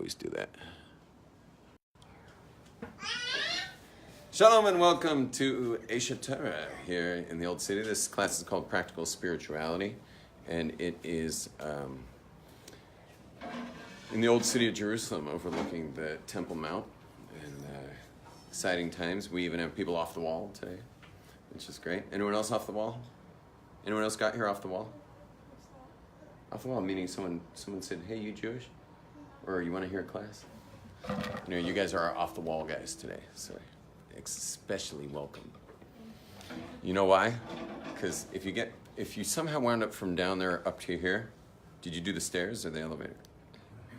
always do that. Shalom and welcome to Aisha Torah here in the Old City. This class is called Practical Spirituality, and it is in the Old City of Jerusalem overlooking the Temple Mount. And exciting times. We even have people off the wall today, which is great. Anyone else off the wall? Anyone else got here off the wall? Off the wall, meaning someone said, hey, you Jewish? Or you want to hear a class? You know, you guys are our off the wall guys today, so especially welcome. You know why? Because if you somehow wound up from down there up to here, did you do the stairs or the elevator?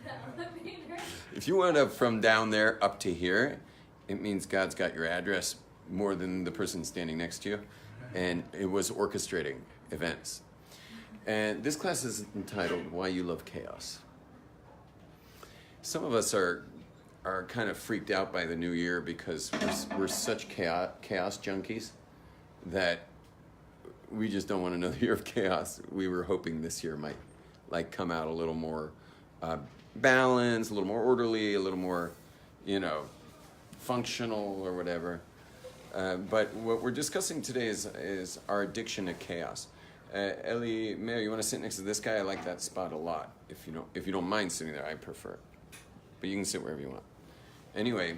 The elevator. If you wound up from down there up to here, it means God's got your address more than the person standing next to you, and it was orchestrating events. And this class is entitled Why You Love Chaos. Some of us are kind of freaked out by the new year because we're such chaos junkies that we just don't want another year of chaos. We were hoping this year might come out a little more balanced, a little more orderly, a little more, functional or whatever. But what we're discussing today is our addiction to chaos. Eli, Mayor, you want to sit next to this guy? I like that spot a lot. If you don't mind sitting there, I prefer it. But you can sit wherever you want. Anyway,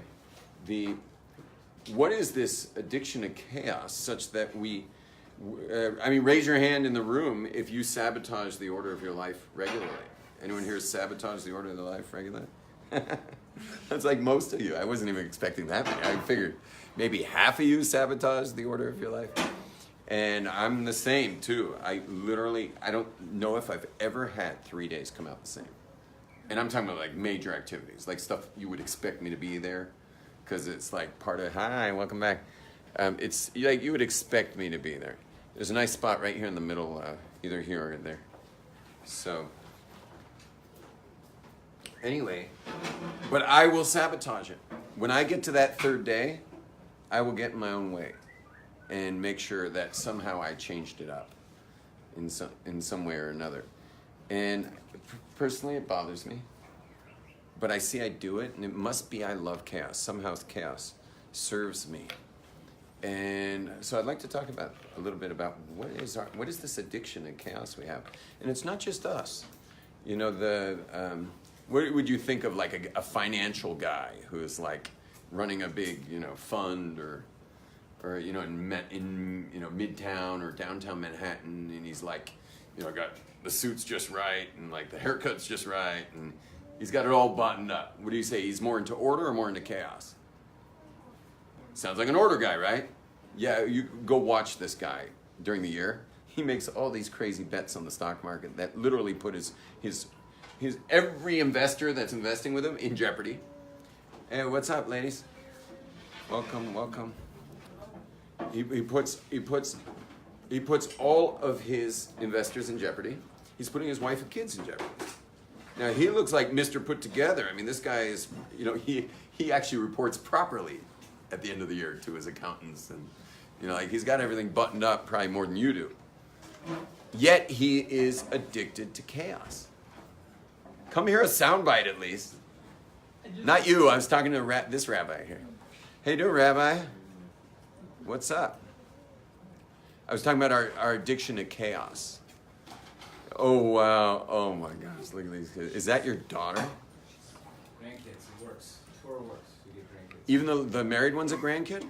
what is this addiction to chaos such that raise your hand in the room if you sabotage the order of your life regularly. Anyone here sabotage the order of their life regularly? That's like most of you. I wasn't even expecting that many. I figured maybe half of you sabotage the order of your life. And I'm the same too. I don't know if I've ever had 3 days come out the same. And I'm talking about like major activities, like stuff you would expect me to be there, because it's like part of, hi, welcome back. It's like you would expect me to be there. There's a nice spot right here in the middle, either here or there. So, anyway, but I will sabotage it. When I get to that third day, I will get in my own way and make sure that somehow I changed it up in some way or another. And personally, it bothers me. But I see I do it, and it must be I love chaos. Somehow chaos serves me. And so I'd like to talk a little bit about what is this addiction and chaos we have. And it's not just us. What would you think of like a financial guy who is like running a big, fund or in Midtown or downtown Manhattan, and he's like, got the suit's just right, and like the haircut's just right, and he's got it all buttoned up. What do you say? He's more into order or more into chaos? Sounds like an order guy, right? Yeah, you go watch this guy during the year. He makes all these crazy bets on the stock market that literally put his every investor that's investing with him in jeopardy. Hey, what's up, ladies? Welcome. He puts all of his investors in jeopardy. He's putting his wife and kids in jeopardy. Now, he looks like Mr. Put Together. I mean, this guy is, he actually reports properly at the end of the year to his accountants. And, he's got everything buttoned up probably more than you do. Yet, he is addicted to chaos. Come hear a soundbite at least. Not you. I was talking to this rabbi here. How you doing, Rabbi? What's up? I was talking about our addiction to chaos. Oh, wow. Oh, my gosh. Look at these kids. Is that your daughter? Grandkids. It works. Torah works. You get grandkids. Even though the married one's a grandkid?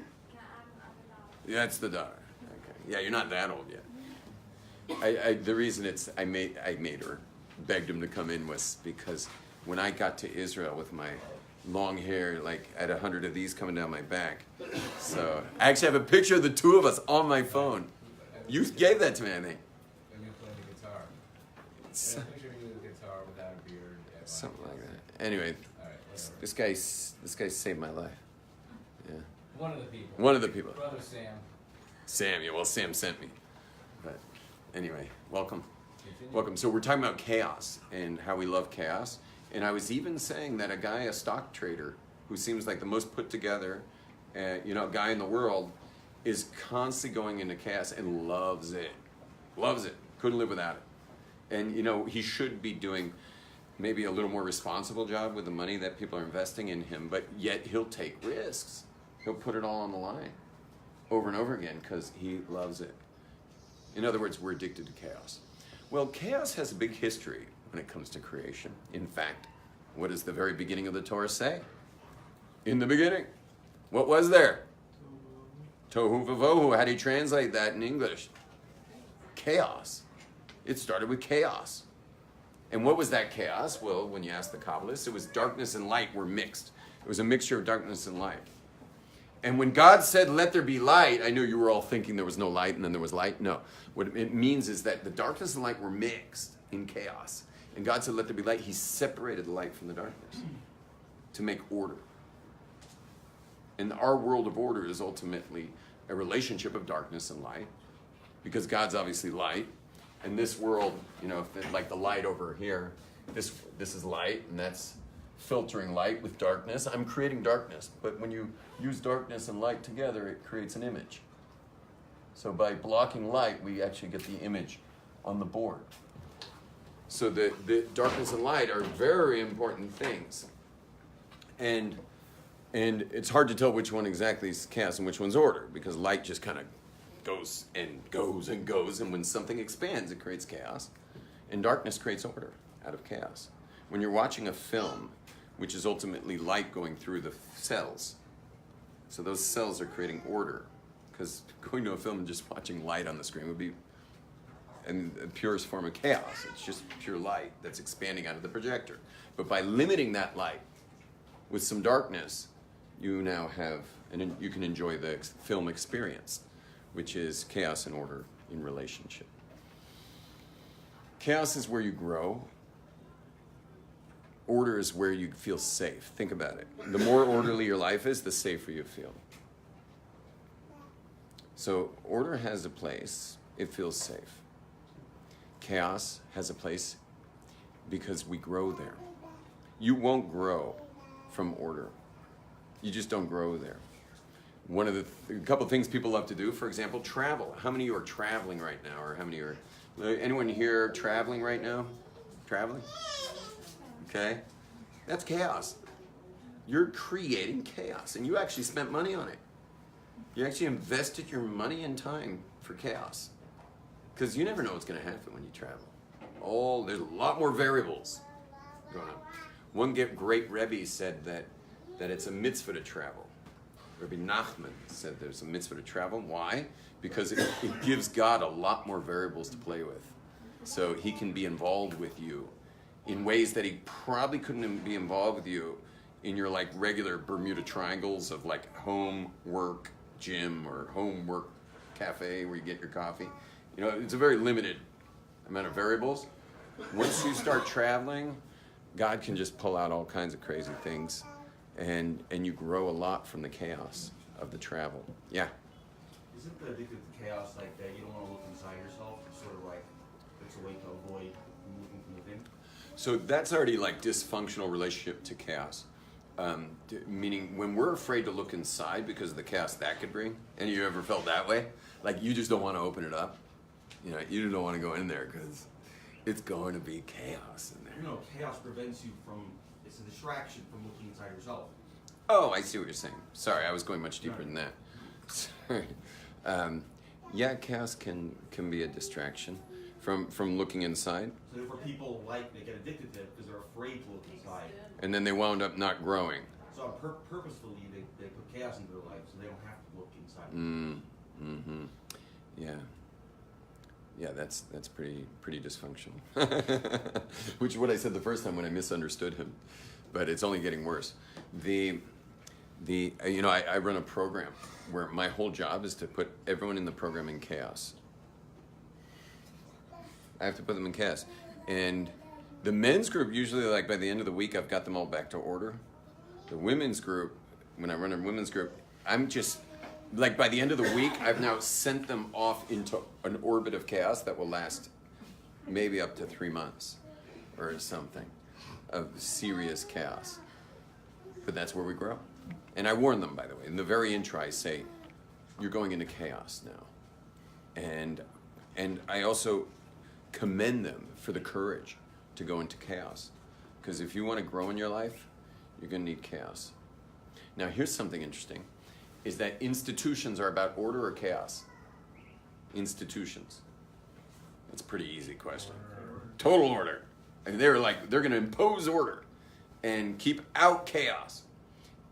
Yeah, that's the daughter. Okay. Yeah, you're not that old yet. The reason I made her, begged him to come in was because when I got to Israel with my long hair, like I had 100 of these coming down my back. So I actually have a picture of the two of us on my phone. You gave that to me, I think. Let me play the guitar. Yeah, picture you with a guitar without a beard. Something like that. Anyway, this guy saved my life. Yeah. One of the people. Brother Sam. Sam, yeah. Well, Sam sent me. But anyway, welcome. Welcome. So we're talking about chaos and how we love chaos. And I was even saying that a stock trader, who seems like the most put together, guy in the world, is constantly going into chaos and loves it. Couldn't live without it. And he should be doing maybe a little more responsible job with the money that people are investing in him, but yet he'll take risks. He'll put it all on the line over and over again because he loves it. In other words, we're addicted to chaos. Well, chaos has a big history when it comes to creation. In fact, what does the very beginning of the Torah say? In the beginning. What was there? Tohu vavohu. How do you translate that in English? Chaos. It started with chaos. And what was that chaos? Well, when you ask the Kabbalists, it was darkness and light were mixed. It was a mixture of darkness and light. And when God said, let there be light, I know you were all thinking there was no light and then there was light. No. What it means is that the darkness and light were mixed in chaos. And God said, let there be light. He separated the light from the darkness to make order. And our world of order is ultimately a relationship of darkness and light, because God's obviously light. And this world, you know, like the light over here, this is light, and that's filtering light with darkness. I'm creating darkness, but when you use darkness and light together, it creates an image. So by blocking light, we actually get the image on the board. So the darkness and light are very important things. And it's hard to tell which one exactly is chaos and which one's order, because light just kind of goes and goes and goes, and when something expands, it creates chaos. And darkness creates order out of chaos. When you're watching a film, which is ultimately light going through the cells, so those cells are creating order, because going to a film and just watching light on the screen would be the purest form of chaos. It's just pure light that's expanding out of the projector. But by limiting that light with some darkness, you now have, and you can enjoy the film experience, which is chaos and order in relationship. Chaos is where you grow. Order is where you feel safe. Think about it. The more orderly your life is, the safer you feel. So order has a place. It feels safe. Chaos has a place because we grow there. You won't grow from order. You just don't grow there. One of a couple of things people love to do, for example, travel. How many of you are traveling right now? Or how many are, anyone here traveling right now? Traveling? Okay? That's chaos. You're creating chaos, and you actually spent money on it. You actually invested your money and time for chaos. Because you never know what's going to happen when you travel. Oh, there's a lot more variables going on. One great Rebbe said that it's a mitzvah to travel. Rabbi Nachman said there's a mitzvah to travel. Why? Because it gives God a lot more variables to play with. So he can be involved with you in ways that he probably couldn't be involved with you in your like regular Bermuda triangles of like home, work, gym, or home, work, cafe where you get your coffee. You know, it's a very limited amount of variables. Once you start traveling, God can just pull out all kinds of crazy things, and you grow a lot from the chaos of the travel. Yeah? Isn't the addicted to chaos like that? You don't want to look inside yourself. It's sort of like it's a way to avoid moving from within. So that's already like dysfunctional relationship to chaos. Meaning when we're afraid to look inside because of the chaos that could bring, and you ever felt that way? Like you just don't want to open it up. You know, you don't want to go in there because it's going to be chaos in there. You know, chaos prevents you from, it's a distraction from looking inside yourself. Oh, I see what you're saying. Sorry, I was going much deeper than that. Sorry. Yeah, chaos can be a distraction from looking inside. So therefore people they get addicted to it because they're afraid to look inside. And then they wound up not growing. So purposefully they put chaos into their life so they don't have to look inside. Mm-hmm. Yeah. Yeah, that's pretty dysfunctional. Which is what I said the first time when I misunderstood him. But it's only getting worse. I run a program where my whole job is to put everyone in the program in chaos. I have to put them in chaos. And the men's group, usually like by the end of the week, I've got them all back to order. The women's group, when I run a women's group, I'm just, like by the end of the week, I've now sent them off into an orbit of chaos that will last maybe up to 3 months or something of serious chaos. But that's where we grow. And I warn them, by the way. In the very intro, I say, you're going into chaos now. And I also commend them for the courage to go into chaos. Because if you want to grow in your life, you're going to need chaos. Now, here's something interesting, is that institutions are about order or chaos? Institutions. That's a pretty easy question. Total order. And they're going to impose order and keep out chaos,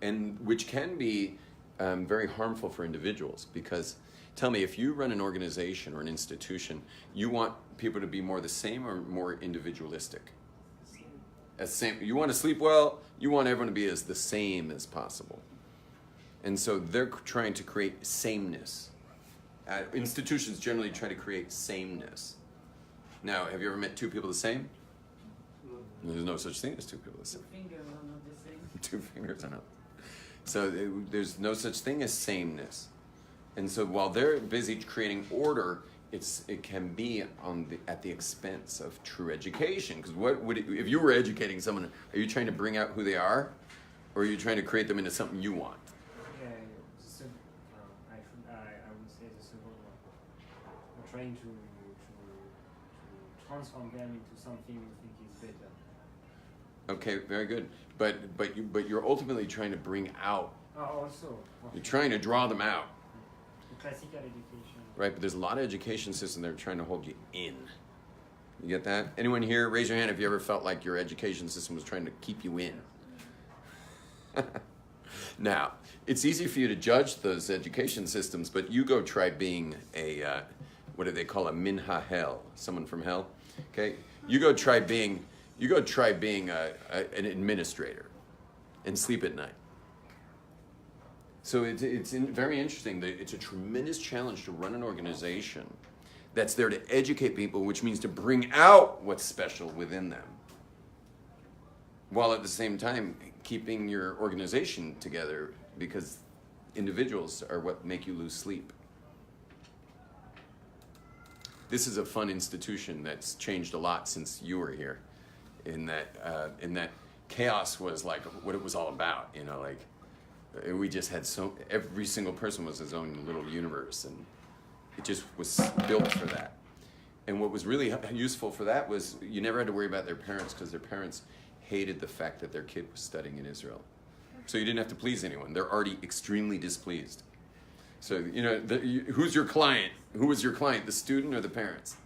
and which can be very harmful for individuals. Because tell me, if you run an organization or an institution, you want people to be more the same or more individualistic? As same. You want to sleep well, you want everyone to be as the same as possible. And so they're trying to create sameness. Institutions generally try to create sameness. Now, have you ever met two people the same? There's no such thing as two people the same. Two fingers are not the same. Two fingers are not. So there's no such thing as sameness. And so while they're busy creating order, it can be at the expense of true education. Because if you were educating someone, are you trying to bring out who they are, or are you trying to create them into something you want? Yeah, I would say the second one. We're trying to transform them into something we think is better. Okay, very good. But you're ultimately trying to bring out. Also. You're trying to draw them out. The classical education. Right, but there's a lot of education systems that are trying to hold you in. You get that? Anyone here, raise your hand if you ever felt like your education system was trying to keep you in. Now, it's easy for you to judge those education systems, but you go try being a, what do they call a minha hell? Someone from hell? Okay? You go try being an administrator and sleep at night. So it's very interesting. It's a tremendous challenge to run an organization that's there to educate people, which means to bring out what's special within them, while at the same time keeping your organization together, because individuals are what make you lose sleep. This is a fun institution that's changed a lot since you were here, in that chaos was like what it was all about, you know, like. We just had every single person was his own little universe, and it just was built for that. And what was really useful for that was you never had to worry about their parents, because their parents hated the fact that their kid was studying in Israel. So you didn't have to please anyone. They're already extremely displeased. So, you know, who's your client? Who was your client, the student or the parents?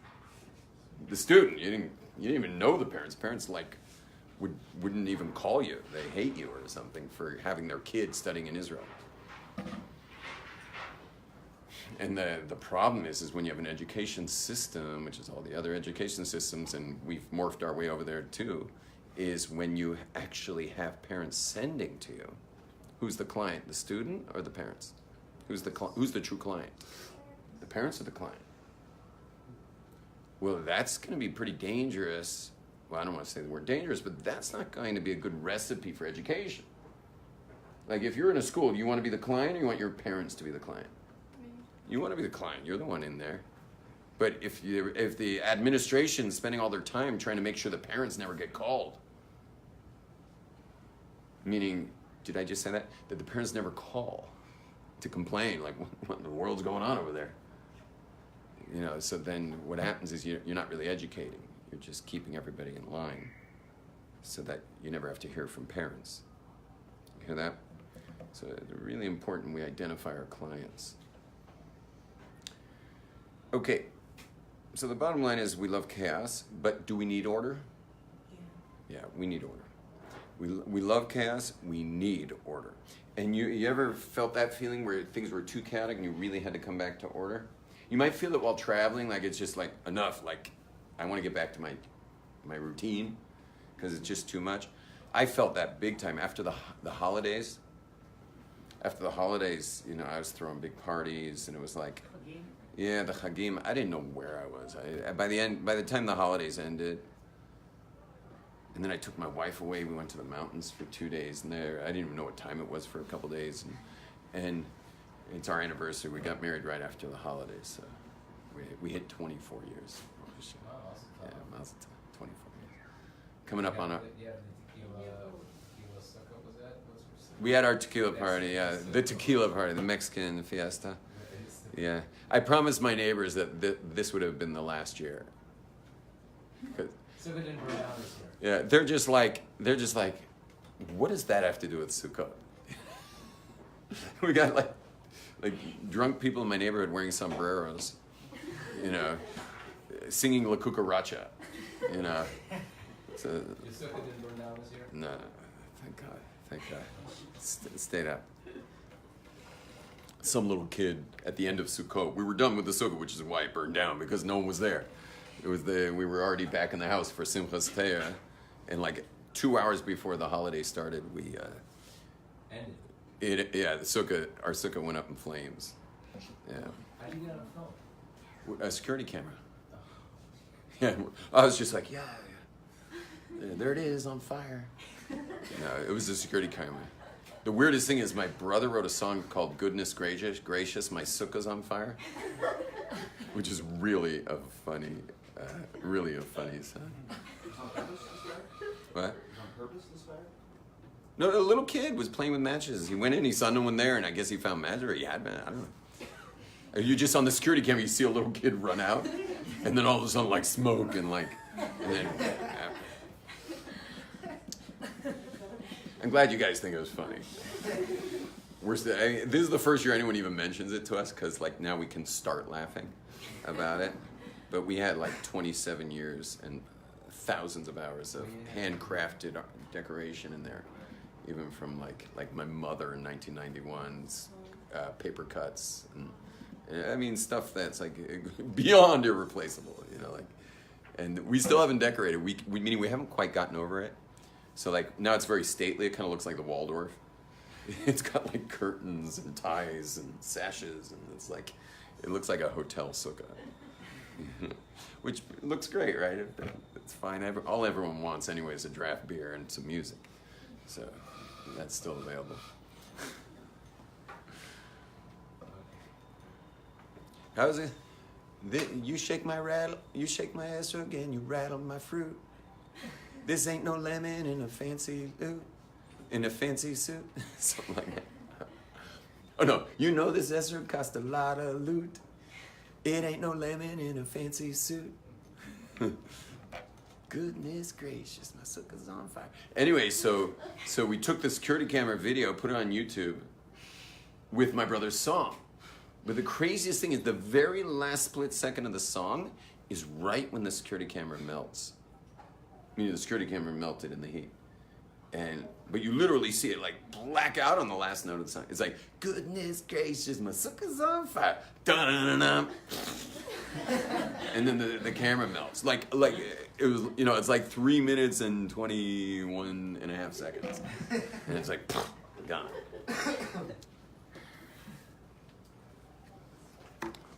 The student. You didn't even know the parents. Parents wouldn't even call you. They hate you or something for having their kid studying in Israel. And the problem is when you have an education system, which is all the other education systems, and we've morphed our way over there too, is when you actually have parents sending to you. Who's the client, the student or the parents? Who's the true client? The parents or the client? Well, that's going to be pretty dangerous. Well, I don't want to say the word dangerous, but that's not going to be a good recipe for education. Like if you're in a school, you want to be the client or you want your parents to be the client? You want to be the client. You're the one in there. But if the administration's spending all their time trying to make sure the parents never get called, meaning, did I just say that? That the parents never call to complain, like what in the world's going on over there? You know, so then what happens is you're not really educating. You're just keeping everybody in line so that you never have to hear from parents. You hear that? So it's really important we identify our clients. Okay, so the bottom line is we love chaos, but do we need order? Yeah, we need order. We love chaos, we need order. And you ever felt that feeling where things were too chaotic and you really had to come back to order? You might feel it while traveling, like it's just like enough, like I want to get back to my routine because it's just too much. I felt that big time after the holidays. After the holidays, you know, I was throwing big parties, and it was like, yeah, the Chagim. I didn't know where I was. By the time the holidays ended, and then I took my wife away. We went to the mountains for 2 days, and there I didn't even know what time it was for a couple days, and it's our anniversary. We got married right after the holidays, so we hit 24 years. Yeah, Mazel Tov, 24 years. Coming up on our... Yeah, the tequila suck up, was that? We had our tequila party, yeah. The tequila party, the Mexican fiesta. Yeah. I promised my neighbors that this would have been the last year. So they didn't burn down this year? Yeah, they're just like, what does that have to do with Sukkot? We got like drunk people in my neighborhood wearing sombreros, you know, singing La Cucaracha, you know. So, Your sukkah didn't burn down this year? no, thank God. Stayed up. Some little kid at the end of Sukkot. We were done with the sukkah, which is why it burned down, because no one was there. We were already back in the house for Simchas Torah, and like 2 hours before the holiday started, we Ended. our sukkah went up in flames. Yeah, How'd you get on the phone? a security camera. Yeah, I was just like, yeah, there it is on fire. No, it was a security camera. The weirdest thing is my brother wrote a song called "Goodness Gracious, My Sukkah's on Fire," which is really a funny song. It's on purpose, this fire? What? It's on purpose, this fire? No, a little kid was playing with matches. He went in, he saw no one there, and I guess he found matches, or he had been, I don't know. You just on the security camera, you see a little kid run out, and then all of a sudden, like smoke and then. I'm glad you guys think it was funny. This is the first year anyone even mentions it to us, because like now we can start laughing about it. But we had like 27 years and thousands of hours of handcrafted decoration in there, even from like my mother in 1991's paper cuts, and I mean stuff that's like beyond irreplaceable, you know, like. And we still haven't decorated. Meaning we haven't quite gotten over it. So like now it's very stately. It kind of looks like the Waldorf. It's got like curtains and ties and sashes, and it looks like a hotel sukkah, which looks great, right? It's fine. All everyone wants anyway is a draft beer and some music, so that's still available. How's it? You shake my ass again. You rattle my fruit. This ain't no lemon in a fancy suit. Something like that. Oh no, you know this Esser cost a lot of loot. It ain't no lemon in a fancy suit. Goodness gracious, my sukkah's on fire. Anyway, so we took the security camera video, put it on YouTube with my brother's song. But the craziest thing is the very last split second of the song is right when the security camera melts. Meaning the security camera melted in the heat. But you literally see it like black out on the last note of the song. It's like, goodness gracious, my sukkah's on fire. Dun-dun-dun-dun. And then the camera melts. Like it was, you know, it's like 3 minutes and 21 and a half seconds. And it's like, gone.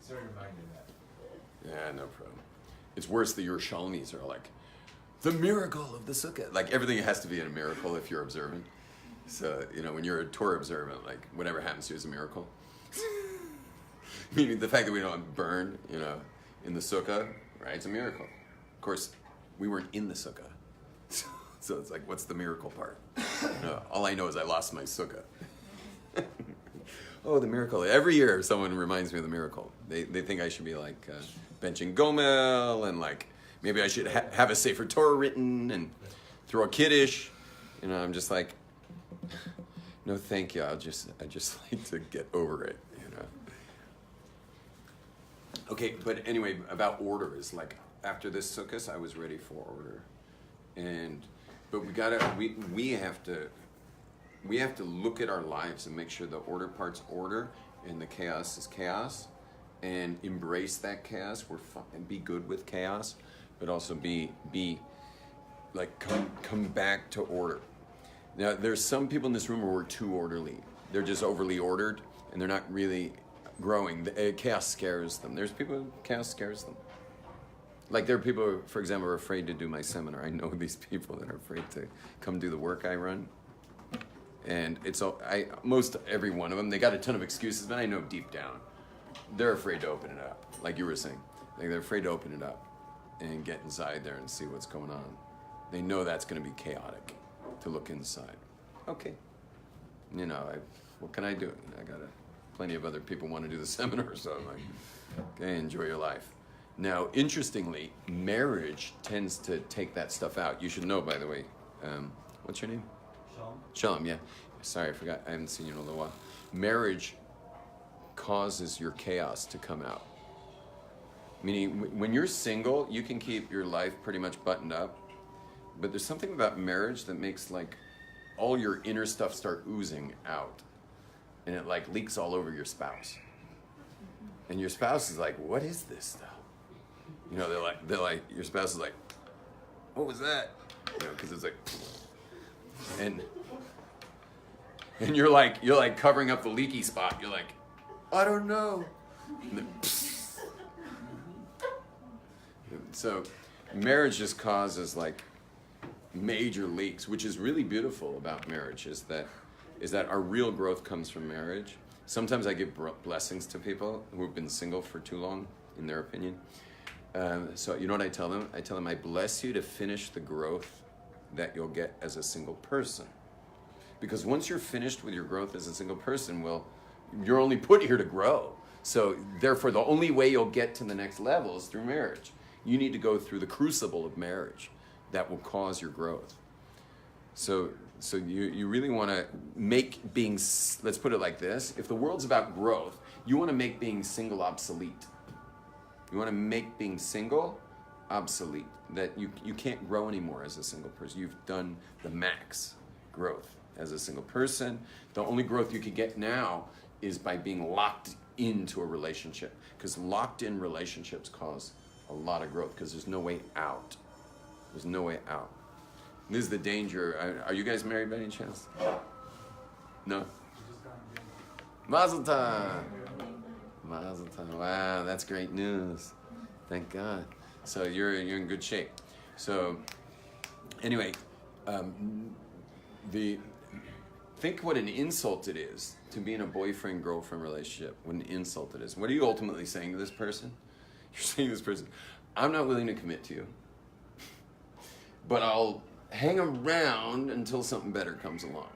Sorry to remind you of that. Yeah, no problem. It's worse the Yerushalmis are like, the miracle of the sukkah. Like everything has to be a miracle if you're observant. So, you know, when you're a Torah observant, like whatever happens to you is a miracle. Meaning the fact that we don't burn, you know, in the sukkah, right? It's a miracle. Of course, we weren't in the sukkah. So it's like, what's the miracle part? All I know is I lost my sukkah. Oh, the miracle. Every year someone reminds me of the miracle. They think I should be like benching Gomel and like, maybe I should have a Sefer Torah written and throw a Kiddush. You know, I'm just like, no, thank you. I just like to get over it. You know. Okay, but anyway, about order is like after this Sukkot, I was ready for order, but we have to look at our lives and make sure the order part's order and the chaos is chaos, and embrace that chaos. And be good with chaos. But also be like come back to order. Now there's some people in this room who are too orderly. They're just overly ordered and they're not really growing. Chaos scares them. There's people who chaos scares them. Like there are people who, for example, are afraid to do my seminar. I know these people that are afraid to come do the work I run. And most every one of them, they got a ton of excuses, but I know deep down, they're afraid to open it up. Like you were saying, like they're afraid to open it up and get inside there and see what's going on. They know that's going to be chaotic to look inside. Okay. You know, what can I do? I got plenty of other people want to do the seminar, so I'm like, okay, enjoy your life. Now, interestingly, marriage tends to take that stuff out. You should know, by the way. What's your name? Shalom, yeah. Sorry, I forgot. I haven't seen you in a little while. Marriage causes your chaos to come out. Meaning, when you're single, you can keep your life pretty much buttoned up. But there's something about marriage that makes like all your inner stuff start oozing out. And it like leaks all over your spouse. And your spouse is like, what is this stuff? You know, they're like, your spouse is like, what was that? You know, because it's like, and you're like covering up the leaky spot. You're like, I don't know. And then, so marriage just causes like major leaks, which is really beautiful about marriage, is that our real growth comes from marriage. Sometimes I give blessings to people who have been single for too long, in their opinion. So you know what I tell them? I tell them, I bless you to finish the growth that you'll get as a single person. Because once you're finished with your growth as a single person, well, you're only put here to grow. So therefore, the only way you'll get to the next level is through marriage. You need to go through the crucible of marriage that will cause your growth. So you really want to make being, let's put it like this, if the world's about growth, you want to make being single obsolete. You want to make being single obsolete, that you can't grow anymore as a single person. You've done the max growth as a single person. The only growth you can get now is by being locked into a relationship, because locked in relationships cause a lot of growth because there's no way out. There's no way out. This is the danger. Are you guys married by any chance? No? Mazel tov. Mazel tov. Wow, that's great news. Thank God. So you're in good shape. So anyway, think what an insult it is to be in a boyfriend-girlfriend relationship. What an insult it is. What are you ultimately saying to this person? You're saying to this person, I'm not willing to commit to you, but I'll hang around until something better comes along.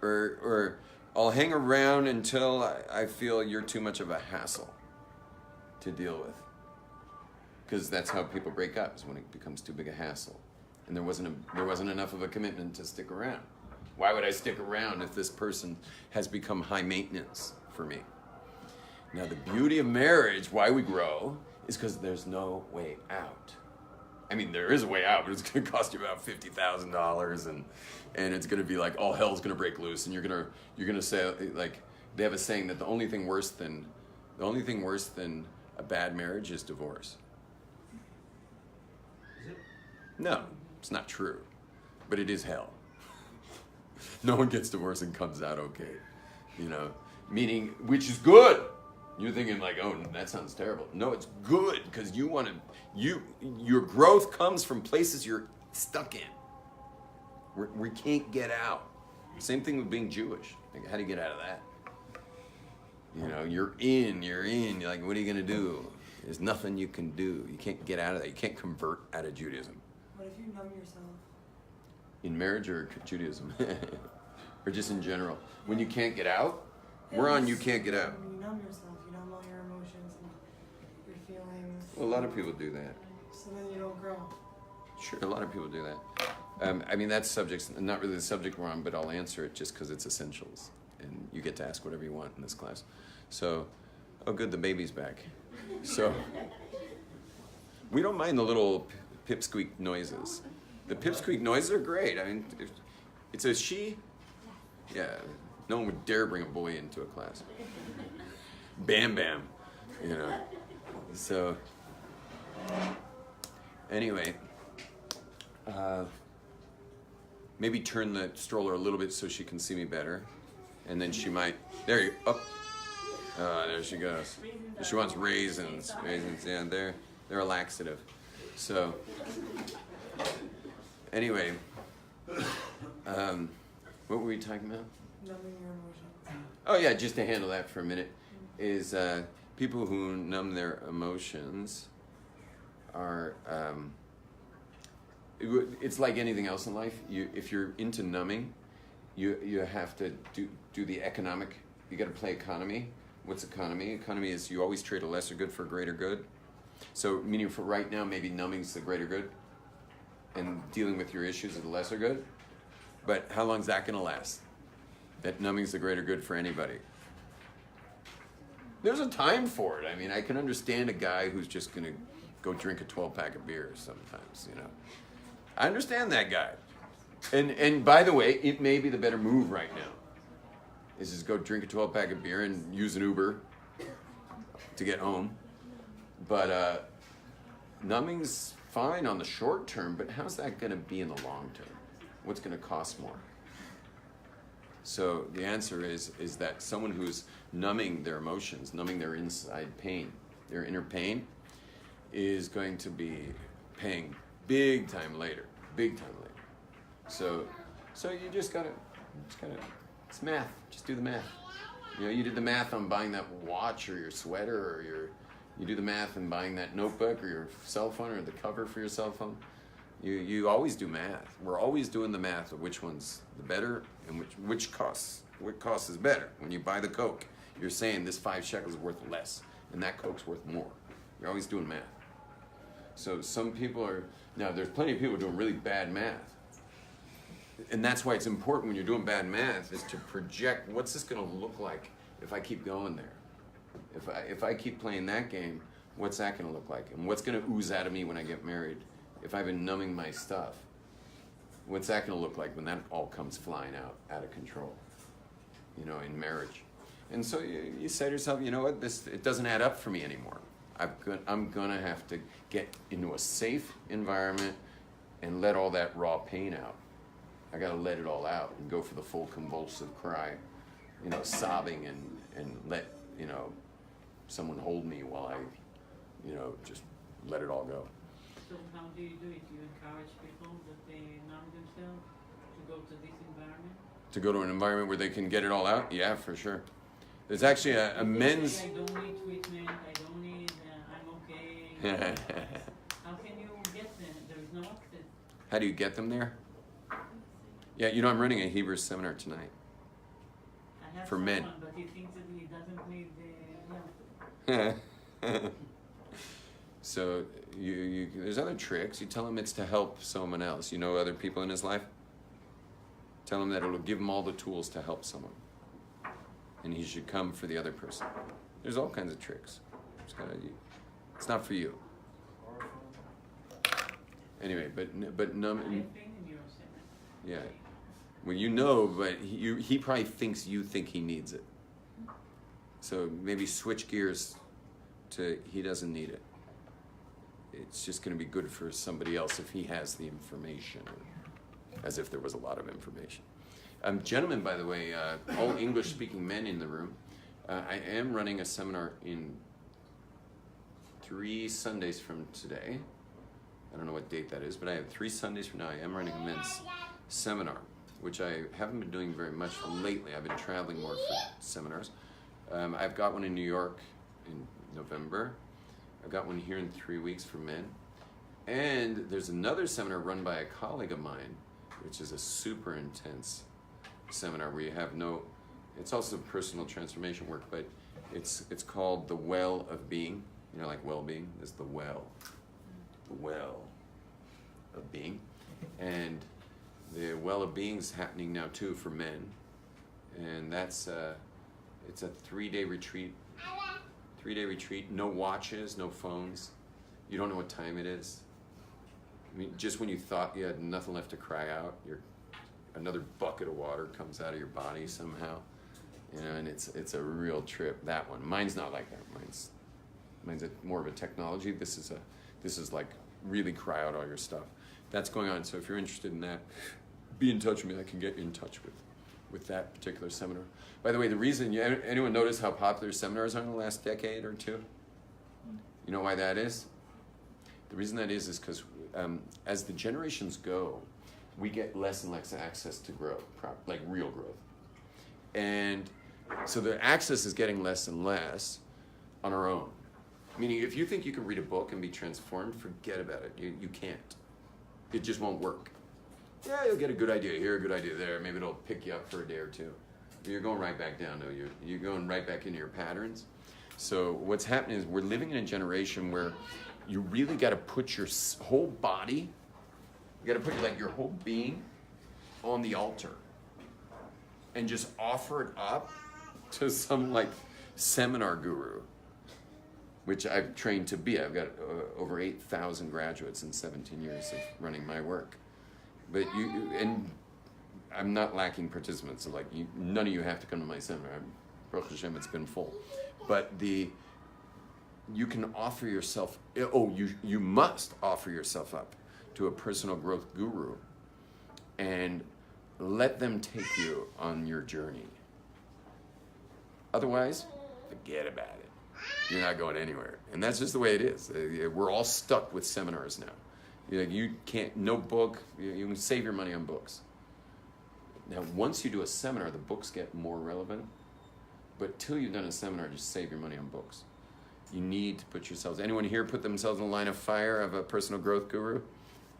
Or I'll hang around until I feel you're too much of a hassle to deal with. Because that's how people break up, is when it becomes too big a hassle. And there wasn't enough of a commitment to stick around. Why would I stick around if this person has become high maintenance for me? Now, the beauty of marriage, why we grow, is because there's no way out. I mean, there is a way out, but it's going to cost you about $50,000, and it's going to be like all hell's going to break loose, and you're going to say, like, they have a saying that the only thing worse than a bad marriage is divorce. Is it? No, it's not true, but it is hell. No one gets divorced and comes out okay, you know, meaning, which is good. You're thinking like, oh, that sounds terrible. No, it's good, because your growth comes from places you're stuck in. We can't get out. Same thing with being Jewish. Like, how do you get out of that? You know, you're in. You're like, what are you going to do? There's nothing you can do. You can't get out of that. You can't convert out of Judaism. What if you numb yourself? In marriage or Judaism? Or just in general? When you can't get out? We're on you can't get out. When you numb yourself, you numb all your emotions and your feelings. Well, a lot of people do that. So then you don't grow. Sure, a lot of people do that. I mean, that subject's not really the subject we're on, but I'll answer it just because it's essentials. And you get to ask whatever you want in this class. So, oh good, the baby's back. So, we don't mind the little pipsqueak noises. The pipsqueak noises are great. I mean, it's a she. Yeah, no one would dare bring a boy into a class. Bam, bam, you know. So, anyway, maybe turn the stroller a little bit so she can see me better, and then she might. There you up. There she goes. She wants raisins. Raisins, yeah, they're a laxative. So, anyway, what were we talking about? Numbing your emotions. Oh yeah, just to handle that for a minute, is people who numb their emotions are, it's like anything else in life. If you're into numbing, you have to do the economic, you got to play economy What's economy? Economy is you always trade a lesser good for a greater good. So meaning for right now, maybe numbing's the greater good and dealing with your issues is the lesser good. But how long is that going to last? That numbing's the greater good for anybody. There's a time for it. I mean, I can understand a guy who's just going to go drink a 12-pack of beer sometimes, you know. I understand that guy. And by the way, it may be the better move right now. Is just go drink a 12-pack of beer and use an Uber to get home. But numbing's fine on the short term, but how's that going to be in the long term? What's going to cost more? So the answer is that someone who's numbing their emotions, numbing their inside pain, their inner pain, is going to be paying big time later. So you just gotta, it's math. Just do the math. You know, you did the math on buying that watch or your sweater or you do the math on buying that notebook or your cell phone or the cover for your cell phone. You always do math. We're always doing the math of which one's the better and what cost is better. When you buy the Coke, you're saying this 5 shekels is worth less and that Coke's worth more. You're always doing math. So some people are, now there's plenty of people doing really bad math. And that's why it's important when you're doing bad math is to project what's this going to look like if I keep going there. If I keep playing that game, what's that going to look like? And what's going to ooze out of me when I get married? If I've been numbing my stuff, what's that going to look like when that all comes flying out of control, you know, in marriage? And so you say to yourself, you know what, it doesn't add up for me anymore. I'm going to have to get into a safe environment and let all that raw pain out. I got to let it all out and go for the full convulsive cry, you know, sobbing and let, you know, someone hold me while I, you know, just let it all go. So how do you do it? Do you encourage people that they numb themselves to go to this environment? To go to an environment where they can get it all out? Yeah, for sure. There's actually a men's... I don't need treatment, I don't need, I'm okay. How can you get them? There is no access. How do you get them there? Yeah, you know, I'm running a Hebrew seminar tonight. I have for someone, men. But he thinks that he doesn't need the help. So you there's other tricks. You tell him it's to help someone else. You know other people in his life? Tell him that it'll give him all the tools to help someone. And he should come for the other person. There's all kinds of tricks. It's not for you. Anyway, but numb. Yeah. Well, you know, but he probably thinks you think he needs it. So maybe switch gears to he doesn't need it. It's just going to be good for somebody else if he has the information, as if there was a lot of information. Gentlemen, by the way, all English-speaking men in the room, I am running a seminar in 3 Sundays from today. I don't know what date that is, but I have 3 Sundays from now. I am running a men's seminar, which I haven't been doing very much lately. I've been traveling more for seminars. I've got one in New York in November. I've got one here in 3 weeks for men. And there's another seminar run by a colleague of mine, which is a super intense seminar where you have it's also personal transformation work, but it's called The Well of Being. You know, like well-being, there's the well of being. And the well of being's happening now too for men. And that's, it's a 3-day retreat. 3-day retreat, no watches, no phones. You don't know what time it is. I mean, just when you thought you had nothing left to cry out, another bucket of water comes out of your body somehow. You know, and it's a real trip, that one. Mine's not like that. Mine's more of a technology. This is like really cry out all your stuff. That's going on. So if you're interested in that, be in touch with me. I can get you in touch with that particular seminar. By the way, the reason, anyone notice how popular seminars are in the last decade or two? You know why that is? The reason that is because as the generations go, we get less and less access to growth, like real growth. And so the access is getting less and less on our own. Meaning, if you think you can read a book and be transformed, forget about it. You can't. It just won't work. Yeah, you'll get a good idea here, a good idea there. Maybe it'll pick you up for a day or two. You're going right back down. No, you're going right back into your patterns. So what's happening is we're living in a generation where you really got to put your whole body, you got to put like your whole being on the altar and just offer it up to some like seminar guru, which I've trained to be. I've got over 8,000 graduates in 17 years of running my work. But and I'm not lacking participants. So like none of you have to come to my seminar. Baruch Hashem, it's been full. But you can offer yourself. You must offer yourself up to a personal growth guru, and let them take you on your journey. Otherwise, forget about it. You're not going anywhere. And that's just the way it is. We're all stuck with seminars now. You can't, no book, you can save your money on books. Now, once you do a seminar, the books get more relevant. But till you've done a seminar, just save your money on books. You need to put yourselves, anyone here put themselves in the line of fire of a personal growth guru?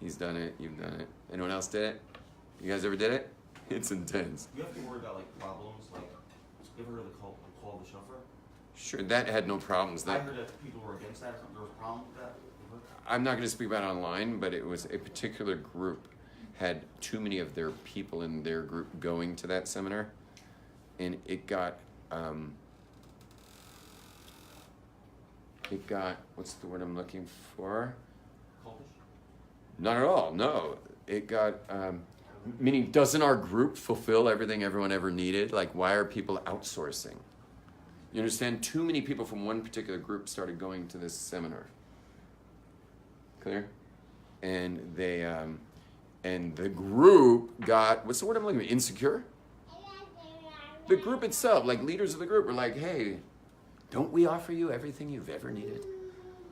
He's done it, you've done it. Anyone else did it? You guys ever did it? It's intense. You have to worry about like problems, like you ever heard of the call of the shofar? Sure, that had no problems. I heard that people were against that. There was a problem with that. I'm not going to speak about it online, but it was a particular group had too many of their people in their group going to that seminar, and it got what's the word I'm looking for? Cultish? Not at all. No, it got meaning doesn't our group fulfill everything everyone ever needed? Like, why are people outsourcing? You understand? Too many people from one particular group started going to this seminar. Clear? And they and the group got, what's the word I'm looking for? Insecure? The group itself, like leaders of the group, were like, hey, don't we offer you everything you've ever needed?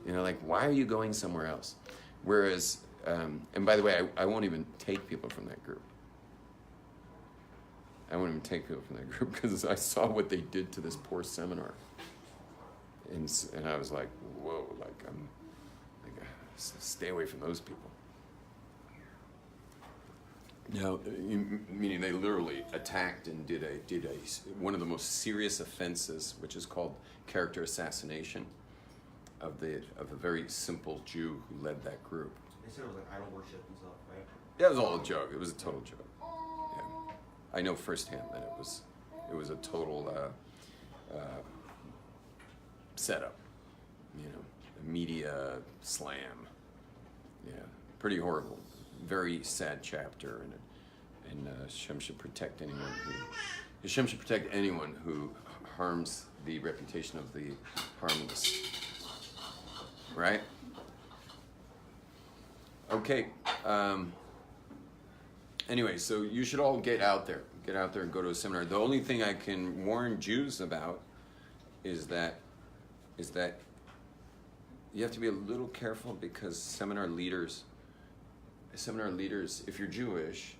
You know, like, why are you going somewhere else? Whereas, and by the way, I won't even take people from that group. I won't even take people from that group because I saw what they did to this poor seminar. And I was like, whoa, like, I'm like, stay away from those people. Now, meaning they literally attacked and did a one of the most serious offenses, which is called character assassination, of a very simple Jew who led that group. They said it was like idol worship and stuff, right? Yeah, it was all a joke. It was a total joke. Yeah, I know firsthand that it was a total setup. You know, a media slam. Yeah, pretty horrible. Very sad chapter, and Hashem should protect anyone who harms the reputation of the harmless. Right? Okay. Anyway, so you should all get out there and go to a seminar. The only thing I can warn Jews about is that you have to be a little careful, because seminar leaders, if you're Jewish,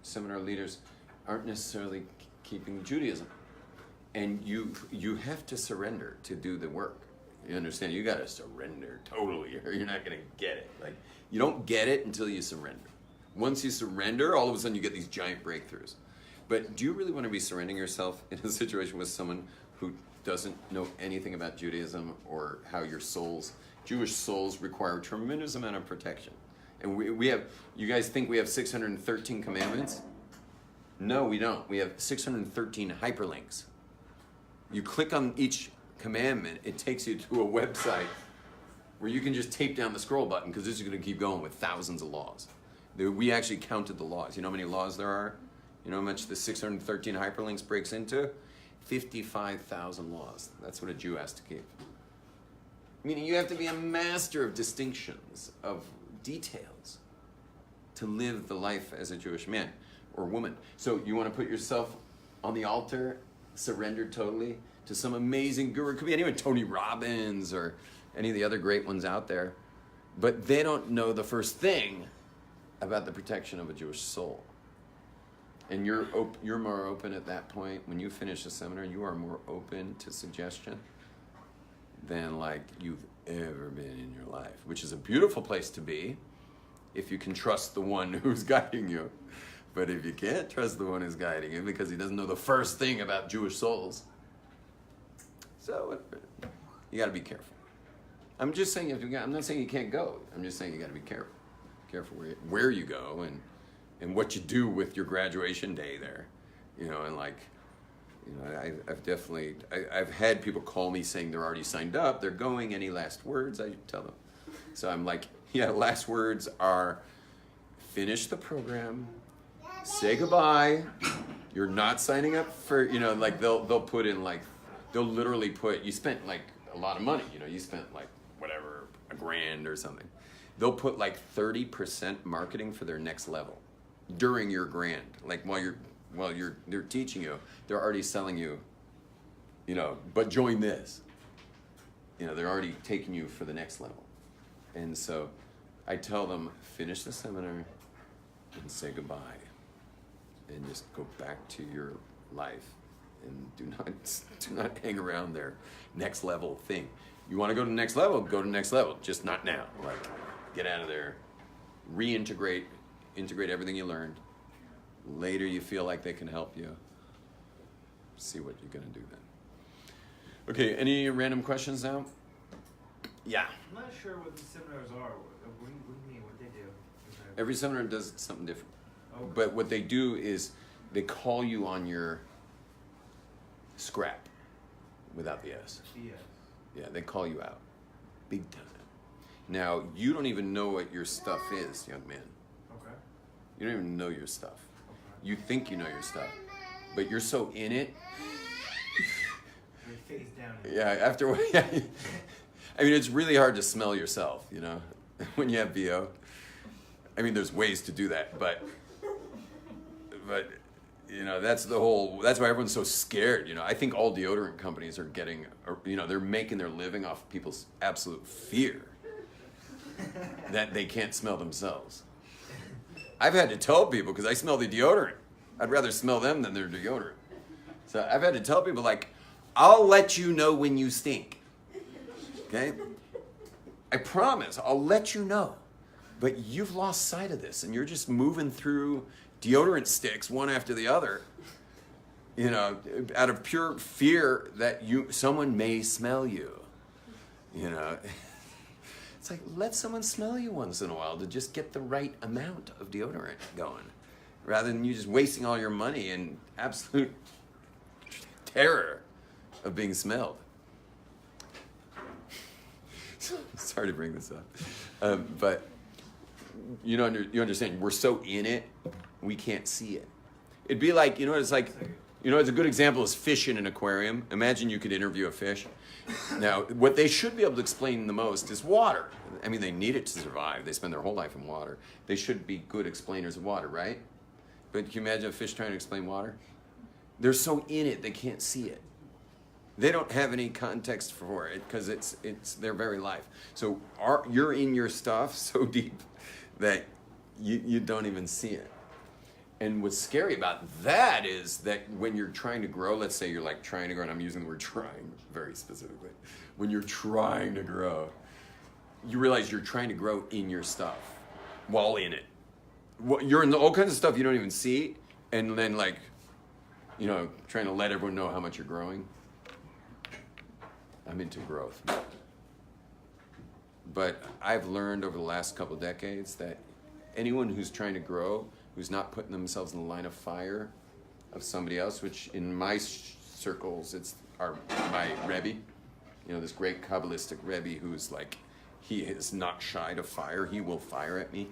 seminar leaders aren't necessarily keeping Judaism. And you have to surrender to do the work. You understand? You got to surrender totally, or you're not going to get it. Like, you don't get it until you surrender. Once you surrender, all of a sudden you get these giant breakthroughs. But do you really want to be surrendering yourself in a situation with someone who doesn't know anything about Judaism, or how Jewish souls require a tremendous amount of protection? And we have, you guys think we have 613 commandments? No, we don't. We have 613 hyperlinks. You click on each commandment, it takes you to a website where you can just tape down the scroll button, because this is going to keep going with thousands of laws. We actually counted the laws. You know how many laws there are? You know how much the 613 hyperlinks breaks into? 55,000 laws. That's what a Jew has to keep. Meaning you have to be a master of distinctions, of details, to live the life as a Jewish man or woman. So you want to put yourself on the altar, surrendered totally to some amazing guru. It could be anyone, Tony Robbins or any of the other great ones out there. But they don't know the first thing about the protection of a Jewish soul. And you're more open at that point. When you finish a seminar, you are more open to suggestion than like you've ever been in your life, which is a beautiful place to be if you can trust the one who's guiding you. But if you can't trust the one who's guiding you because he doesn't know the first thing about Jewish souls, so you got to be careful. I'm just saying, I'm not saying you can't go. I'm just saying you got to be careful. Careful where you go and what you do with your graduation day there. And like, I've definitely, I've had people call me saying they're already signed up. They're going. Any last words? I tell them. So I'm like, yeah, last words are finish the program, say goodbye. You're not signing up for, like they'll put in like, they'll literally put, you spent like a lot of money, you spent like whatever, $1,000 or something. They'll put like 30% marketing for their next level during your grand. Like while they're teaching you, they're already selling you, but join this. They're already taking you for the next level. And so I tell them, finish the seminar and say goodbye. And just go back to your life and do not hang around their next level thing. You want to go to the next level, go to the next level, just not now. Like, get out of there, integrate everything you learned. Later you feel like they can help you. See what you're gonna do then. Okay, any random questions now? Yeah. I'm not sure what these seminars are. What do you mean? What they do? Every seminar does something different. Okay. But what they do is they call you on your scrap without the S. Yes. Yeah, they call you out. Big time. Now, you don't even know what your stuff is, young man. Okay. You don't even know your stuff. Okay. You think you know your stuff, but you're so in it. Your face down. Yeah, after I mean, it's really hard to smell yourself, when you have VO. I mean, there's ways to do that, but that's why everyone's so scared. I think all deodorant companies are getting, they're making their living off people's absolute fear that they can't smell themselves. I've had to tell people, because I smell the deodorant. I'd rather smell them than their deodorant. So I've had to tell people, like, I'll let you know when you stink. Okay? I promise, I'll let you know. But you've lost sight of this, and you're just moving through deodorant sticks one after the other, out of pure fear that someone may smell you. It's like, let someone smell you once in a while to just get the right amount of deodorant going, rather than you just wasting all your money in absolute terror of being smelled. Sorry to bring this up, but you understand, we're so in it, we can't see it. It'd be like, it's like, it's a good example is fish in an aquarium. Imagine you could interview a fish. Now, what they should be able to explain the most is water. I mean, they need it to survive. They spend their whole life in water. They should be good explainers of water, right? But can you imagine a fish trying to explain water? They're so in it, they can't see it. They don't have any context for it because it's their very life. So you're in your stuff so deep that you don't even see it. And what's scary about that is that when you're trying to grow, let's say you're like trying to grow, and I'm using the word trying very specifically. When you're trying to grow, you realize you're trying to grow in your stuff while in it. You're in all kinds of stuff you don't even see, and then trying to let everyone know how much you're growing. I'm into growth. But I've learned over the last couple of decades that anyone who's trying to grow, who's not putting themselves in the line of fire of somebody else, which in my circles, it's my Rebbe, this great Kabbalistic Rebbe who's like, he is not shy to fire. He will fire at me.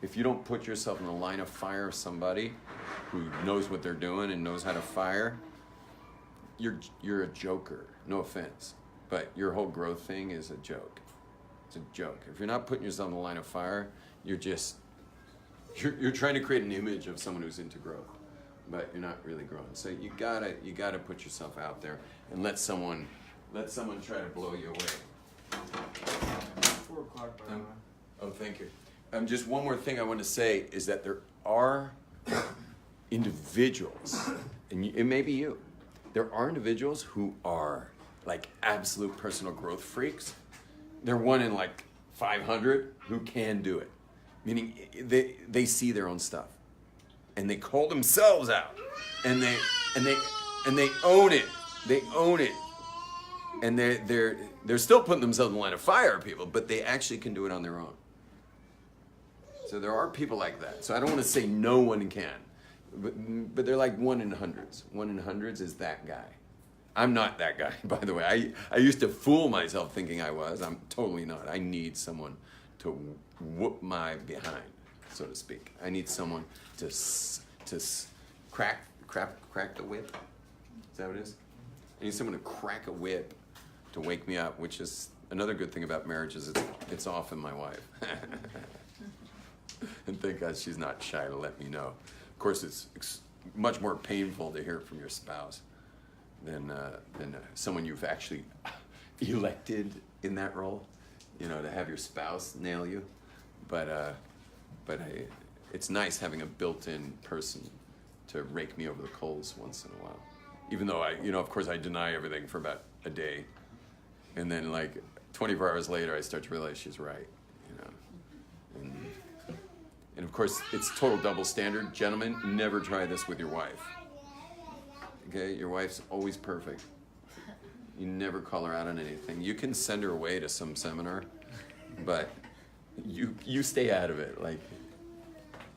If you don't put yourself in the line of fire of somebody who knows what they're doing and knows how to fire, you're a joker. No offense, but your whole growth thing is a joke. It's a joke. If you're not putting yourself in the line of fire, you're trying to create an image of someone who's into growth, but you're not really growing. So you gotta put yourself out there and let someone try to blow you away. 4 o'clock by now. Oh, thank you. Just one more thing I want to say is that there are individuals, and it may be you, there are individuals who are like absolute personal growth freaks. They're one in like 500 who can do it. Meaning they see their own stuff. and they call themselves out, and they own it. They own it, and they're still putting themselves in the line of fire, people, but they actually can do it on their own. So there are people like that. So I don't want to say no one can, but they're like 1 in hundreds. 1 in hundreds is that guy. I'm not that guy, by the way. I used to fool myself thinking I was. I'm totally not. I need someone to whoop my behind, so to speak. I need someone to crack the whip. Is that what it is? I need someone to crack a whip to wake me up, which is another good thing about marriage is it's often my wife. And thank God she's not shy to let me know. Of course, it's much more painful to hear from your spouse than someone you've actually elected in that role, you know, to have your spouse nail you. But it's nice having a built-in person to rake me over the coals once in a while. Even though of course I deny everything for about a day, and then like 24 hours later I start to realize she's right, you know. And of course it's total double standard. Gentlemen, never try this with your wife. Okay, your wife's always perfect. You never call her out on anything. You can send her away to some seminar, but you stay out of it. Like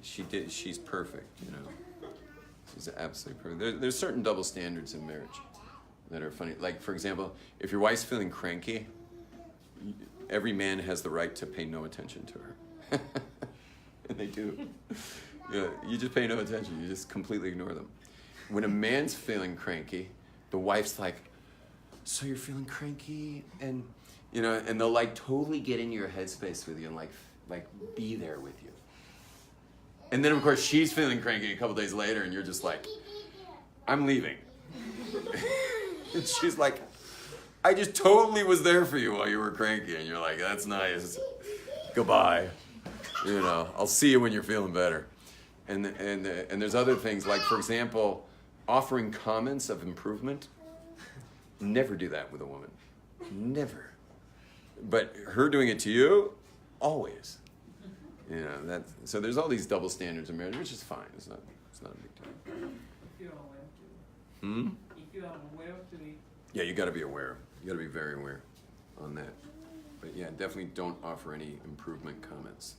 she's perfect, you know. She's absolutely perfect. There's certain double standards in marriage that are funny. Like, for example, if your wife's feeling cranky, every man has the right to pay no attention to her. And they do. You know, you just pay no attention. You just completely ignore them. When a man's feeling cranky, the wife's like, so you're feeling cranky? And, you know, and they'll like totally get in your headspace with you and like be there with you. And then, of course, she's feeling cranky a couple days later, and you're just like, I'm leaving. And she's like, I just totally was there for you while you were cranky. And you're like, that's nice. Goodbye. You know, I'll see you when you're feeling better. And there's other things, like, for example, offering comments of improvement. Never do that with a woman. Never. But her doing it to you, always. You know, so there's all these double standards in marriage, which is fine. It's not a big deal. If you are aware to it. If you are aware to it. Yeah, you got to be aware. You got to be very aware on that. But yeah, definitely don't offer any improvement comments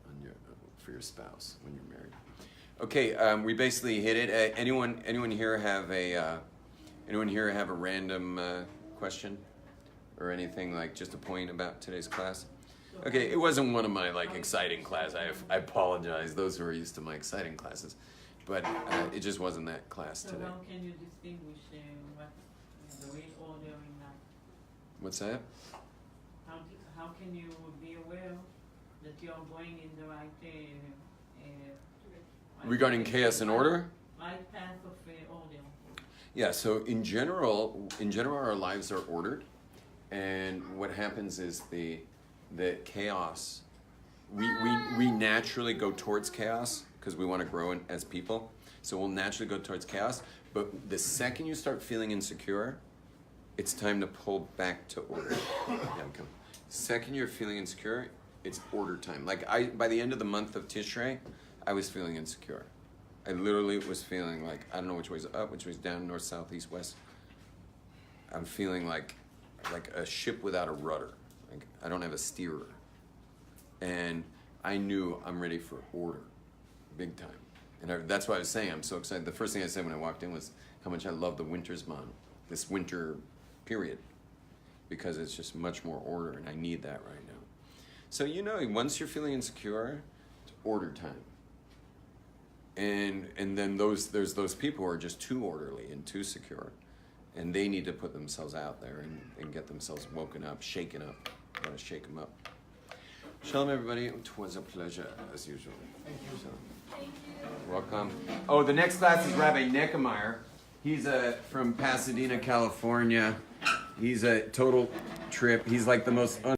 on for your spouse when you're married. Okay, we basically hit it. Anyone here have a random question or anything, like just a point about today's class? Okay, it wasn't one of my like exciting classes. I apologize, those who are used to my exciting classes, but it just wasn't that class today. So how can you distinguish what the right order in that? What's that? How can you be aware that you're going in the right Regarding chaos and order? right path of order? Yeah, so in general our lives are ordered, and what happens is the chaos, we naturally go towards chaos because we want to grow as people, so we'll naturally go towards chaos. But the second you start feeling insecure, it's time to pull back to order. Second you're feeling insecure, it's order time. Like by the end of the month of Tishrei, I was feeling insecure. I literally was feeling like, I don't know which way's up, which way's down, north, south, east, west. I'm feeling like a ship without a rudder. Like I don't have a steerer. And I knew I'm ready for order, big time. And that's why I was saying I'm so excited. The first thing I said when I walked in was how much I love the Wintersman, this winter period, because it's just much more order, and I need that right now. So once you're feeling insecure, it's order time. And then there's those people who are just too orderly and too secure, and they need to put themselves out there and get themselves woken up, shaken up. You gotta shake them up. Shalom, everybody. It was a pleasure, as usual. Thank you. Thank you. Welcome. Oh, the next class is Rabbi Neckemeyer. He's from Pasadena, California. He's a total trip. He's like the most